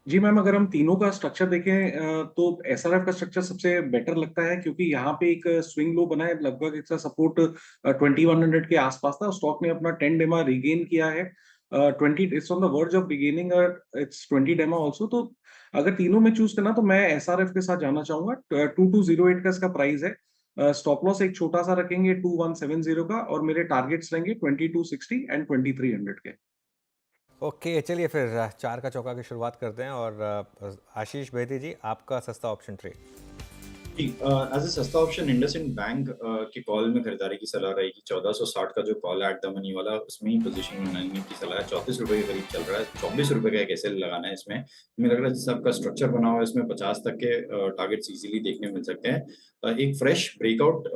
जी ma'am, अगर हम तीनों का स्ट्रक्चर देखें तो एसआरएफ का स्ट्रक्चर सबसे बेटर लगता है, क्योंकि यहाँ पे एक स्विंग लो बना है। लगभग इसका सपोर्ट 2100 के आसपास था। स्टॉक ने अपना 10 डेमा रिगेन किया है। 20 it's on the verge of regaining it's 20 डेमा ऑल्सो। तो अगर तीनों में चूज करना तो मैं एसआरएफ के साथ जाना चाहूंगा। 2208 का इसका प्राइस है। स्टॉप लॉस एक छोटा सा रखेंगे 2170 का, और मेरे टारगेट्स रहेंगे 2260 एंड 2300 के। ओके, चलिए फिर चार का चौका की शुरुआत करते हैं। और आशीष बेदी जी, आपका सस्ता ऑप्शन ट्रेड। एज ए सस्ता ऑप्शन इंडसइंड बैंक की कॉल में खरीदारी की सलाह रहेगी। 1460 का जो कॉल है एट द मनी वाला, उसमें ही पोजीशन बनाने की सलाह है। 34 रुपए के करीब चल रहा है। 24 रुपए का एक ऐसे लगाना है इसमें। हमें लग रहा है जिस आपका स्ट्रक्चर बना हुआ है इसमें 50 तक के टारगेट्स इजीली देखने मिल सकते हैं। एक फ्रेश ब्रेकआउट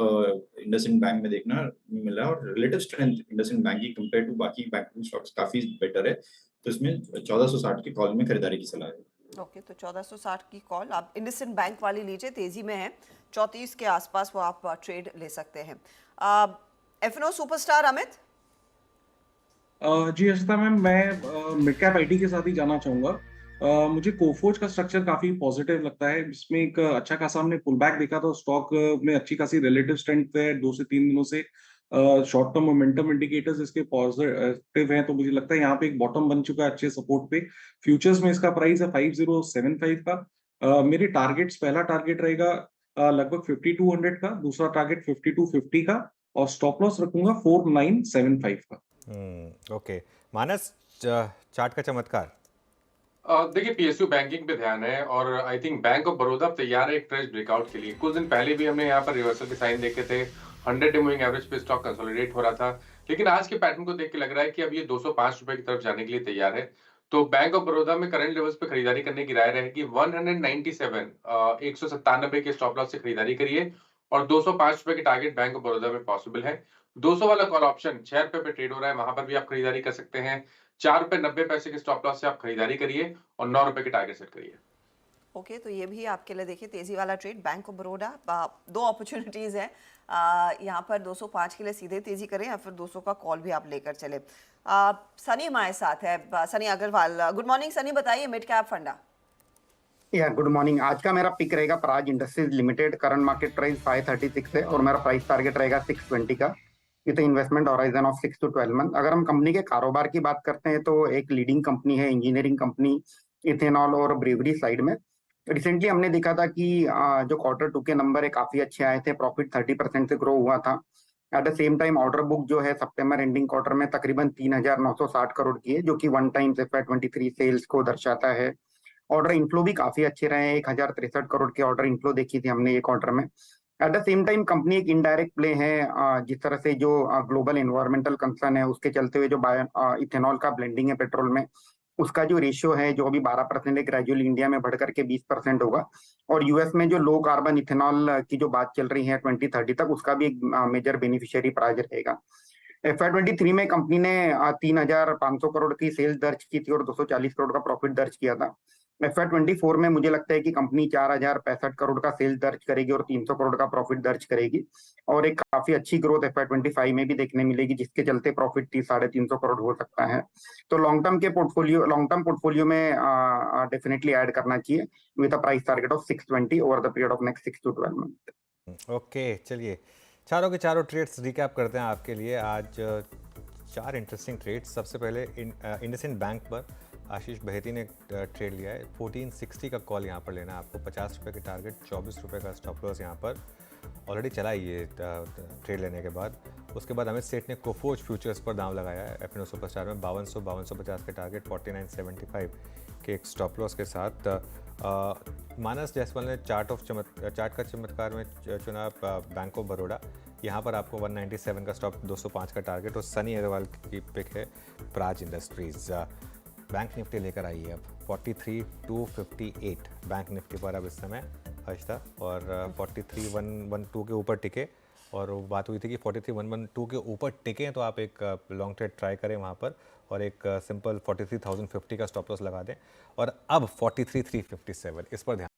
इंडसइंड बैंक में देखना मिला है, और रिलेटिव स्ट्रेंथ इंडसइंड बैंक की कंपेयर टू बाकी बैंकिंग स्टॉक्स काफी बेटर है। तो इसमें 1460 की कॉल में खरीदारी की सलाह है। ओके, तो 1460 की कॉल आप इंडसइंड बैंक वाली लीजिए, तेजी में है। 34 के आसपास वो आप ट्रेड ले सकते हैं। एफनो सुपरस्टार अमित। जी अर्षिता मैम, मैं मिड कैप आईटी के साथ ही जाना चाहूंगा। मुझे कोफोज का स्ट्रक्चर काफी पॉजिटिव लगता है। इसमें एक अच्छा खासा हमने पुल बैक देखा था। स्टॉक में अच्छी खासी रिलेटिव स्ट्रेंथ है 2 से 3 दिनों से। शॉर्ट टर्म मोमेंटम इंडिकेटर्स इसके पॉजिटिव हैं, तो मुझे लगता है यहाँ पे एक बॉटम बन चुका है अच्छे सपोर्ट पे। फ्यूचर्स में इसका प्राइस है 5075 का। मेरे टारगेट्स, पहला टारगेट रहेगा लगभग 5200 का, दूसरा टारगेट 5250 का, और स्टॉप लॉस रखूंगा 4975 का। ओके, मानस, चार्ट का चमत्कार। देखिए, पीएसयू बैंकिंग पे ध्यान है, और I think bank of Baroda तैयार है एक फ्रेश ब्रेकआउट के लिए। कुछ दिन पहले भी हमने यहाँ पर रिवर्सल के साइन देखे थे। 100 डे मूविंग एवरेज पे स्टॉक कंसोलिडेट हो रहा था, लेकिन आज के पैटर्न को देख के लग रहा है कि अब ये 205 रुपए की तरफ जाने के लिए तैयार है। तो बैंक ऑफ बड़ौदा में करंट लेवल्स पे खरीदारी करने की राय रहेगी। 197 197 के स्टॉप लॉस से खरीदारी करिए, और 205 रुपए के टारगेट बैंक ऑफ बड़ौदा में पॉसिबल है। 200 वाला कॉल ऑप्शन 6 रुपए पे ट्रेड हो रहा है, वहां पर भी आप खरीदारी कर सकते हैं। 4 रुपए 90 पैसे के स्टॉप लॉस से आप खरीदारी करिए, और 9 रुपए के टारगेट सेट करिए। ओके, तो ये भी आपके लिए देखिए तेजी वाला ट्रेड बैंक ऑफ बड़ौदा। दो अपॉर्चुनिटीज है यहाँ पर। 205 के लिए सीधे तेजी करें, या फिर 200 का कॉल भी आप लेकर चले। सनी हमारे साथ है, सनी अग्रवाल। गुड मॉर्निंग सनी, बताइए मिड कैप फंडा। Good morning. आज का मेरा पिक रहेगा Praj industries limited. Current market price 536 है, और मेरा प्राइस टारगेट रहेगा 620 का। With investment horizon of 6 to 12 month. अगर हम कंपनी के कारोबार की बात करते हैं तो एक लीडिंग कंपनी है, इंजीनियरिंग कंपनी, इथेनॉल और ब्रेवरी साइड में। रिसेंटली हमने देखा था कि जो Q2 के नंबर है काफी अच्छे आए थे। प्रॉफिट 30% से ग्रो हुआ था। At the same time order book जो है सितंबर एंडिंग क्वार्टर में तकरीबन 3960 करोड़ की है, जो कि 1 टाइम्स FY23 सेल्स को दर्शाता है। ऑर्डर इनफ्लो भी काफी अच्छे रहे हैं। 1063 करोड़ के ऑर्डर इनफ्लो देखी थी हमने ये क्वार्टर में। At the same time company एक इनडायरेक्ट प्ले है। जिस तरह से जो ग्लोबल एनवायरमेंटल कंसर्न है उसके चलते हुए जो बायो इथेनॉल का ब्लेंडिंग है पेट्रोल में, उसका जो रेशियो है जो अभी 12% है, ग्रेजुअली इंडिया में बढ़ करके 20% होगा। और यूएस में जो लो कार्बन इथेनॉल की जो बात चल रही है 2030 तक, उसका भी एक मेजर बेनिफिशियरी प्राइज रहेगा। FY23 में कंपनी ने 3500 करोड़ की सेल्स दर्ज की थी और 240 करोड़ का प्रॉफिट दर्ज किया था। FY24 में मुझे लगता है कि कंपनी 4065 करोड़ का सेल्स दर्ज करेगी और 300 करोड़ का प्रॉफिट दर्ज करेगी, और एक काफी अच्छी ग्रोथ FY25 में भी देखने मिलेगी, जिसके चलते प्रॉफिट 300-350 करोड़ हो सकता है। तो लॉन्ग टर्म पोर्टफोलियो में डेफिनेटली ऐड करना चाहिए with a price target of 620 over the period of next 6 to 12 month. Okay, चलिए चारों के चारों ट्रेड्स रिकैप करते हैं आपके लिए। आज चार इंटरेस्टिंग ट्रेड्स। सबसे पहले इंडसइंड बैंक पर आशीष बहेती ने ट्रेड लिया है। 1460 का कॉल यहाँ पर लेना है आपको। 50 रुपये के टारगेट, 24 रुपये का स्टॉप लॉस यहाँ पर ऑलरेडी चला ही ये ट्रेड लेने के बाद। उसके बाद अमित सेठ ने कोफोज फ्यूचर्स पर दाम लगाया है एफएनओ सुपरस्टार में। 5250 के टारगेट, 4975 के एक स्टॉप लॉस के साथ। मानस जायसवाल ने चार्ट का चमत्कार में चुना बैंक ऑफ बड़ौदा। यहाँ पर आपको 197 का स्टॉप, 205 का टारगेट। और सनी अग्रवाल की पिक है प्राज इंडस्ट्रीज। बैंक निफ्टी लेकर आई है अब 43,258 बैंक निफ्टी पर अब इस समय हर्षदा, और 43,112 के ऊपर टिके। और वो बात हुई थी कि 43,112 के ऊपर टिके तो आप एक लॉन्ग ट्रेड ट्राई करें वहाँ पर, और एक सिंपल 43,050 का स्टॉप लॉस लगा दें। और अब 43,357 इस पर ध्यान